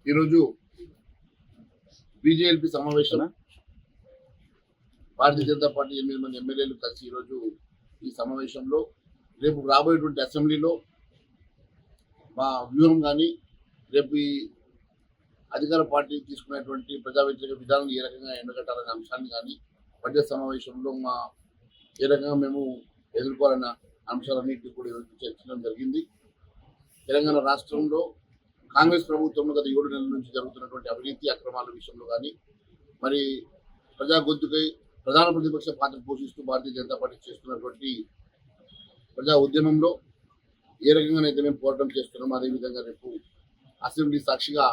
ఈరోజు బీజేపీ సమావేశం భారతీయ జనతా పార్టీ 8 మంది ఎమ్మెల్యేలు కలిసి ఈరోజు ఈ సమావేశంలో రేపు రాబోయేటువంటి అసెంబ్లీలో మా వ్యూహం కానీ రేపు ఈ అధికార పార్టీ తీసుకునేటువంటి ప్రజా వ్యతిరేక విధానం ఏ రకంగా ఎండగట్టాలనే అంశాన్ని కానీ బడ్జెట్ సమావేశంలో ఏ రకంగా మేము ఎదుర్కోవాలన్న అంశాలన్నింటినీ కూడా ఈరోజు చర్చించడం జరిగింది. తెలంగాణ రాష్ట్రంలో కాంగ్రెస్ ప్రభుత్వంలో గత 7 నెలల నుంచి జరుగుతున్నటువంటి అవినీతి అక్రమాల విషయంలో కానీ మరి ప్రజా గొంతుకై ప్రధాన ప్రతిపక్ష పాత్ర పోషిస్తూ భారతీయ జనతా పార్టీ చేస్తున్నటువంటి ప్రజా ఉద్యమంలో ఏ రకంగానైతే మేము పోరాటం చేస్తున్నామో అదేవిధంగా రేపు అసెంబ్లీ సాక్షిగా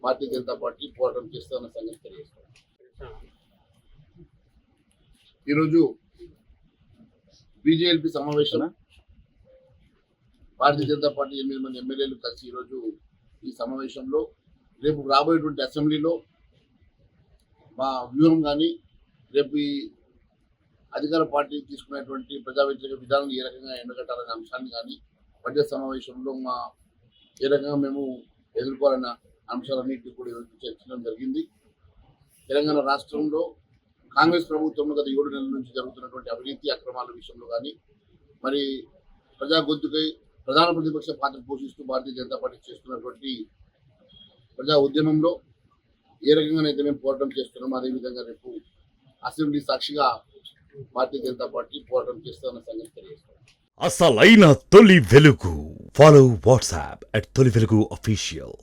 భారతీయ జనతా పార్టీ పోరాటం చేస్తున్న సంగతి తెలియజేస్తాం. ఈరోజు బీజేపీ సమావేశం భారతీయ జనతా పార్టీ 8 మంది ఎమ్మెల్యేలు కలిసి ఈరోజు ఈ సమావేశంలో రేపు రాబోయేటువంటి అసెంబ్లీలో మా వ్యూహం కానీ రేపు ఈ అధికార పార్టీ తీసుకునేటువంటి ప్రజా వ్యతిరేక విధానం ఏ రకంగా ఎండగట్టాలనే అంశాన్ని కానీ బడ్జెట్ సమావేశంలో ఏ రకంగా మేము ఎదుర్కోవాలన్న అంశాలన్నింటినీ కూడా ఈరోజు చర్చించడం జరిగింది. తెలంగాణ రాష్ట్రంలో కాంగ్రెస్ ప్రభుత్వంలో గత 7 నెలల నుంచి జరుగుతున్నటువంటి అవినీతి అక్రమాల విషయంలో కానీ మరి ప్రజా గొంతుకై ప్రధాన ప్రతిపక్ష పాత్ర పోషిస్తూ భారతీయ జనతా పార్టీ చేస్తున్నటువంటి ప్రజా ఉద్యమంలో ఏ రకంగానైతే మేము పోరాటం చేస్తున్నామో అదేవిధంగా రేపు అసెంబ్లీ సాక్షిగా భారతీయ జనతా పార్టీ పోరాటం చేస్తున్న సంగతి తెలియజేస్తాం. అసలైన తొలి వెలుగు. ఫాలో వాట్సాప్ @తొలి వెలుగు అఫీషియల్.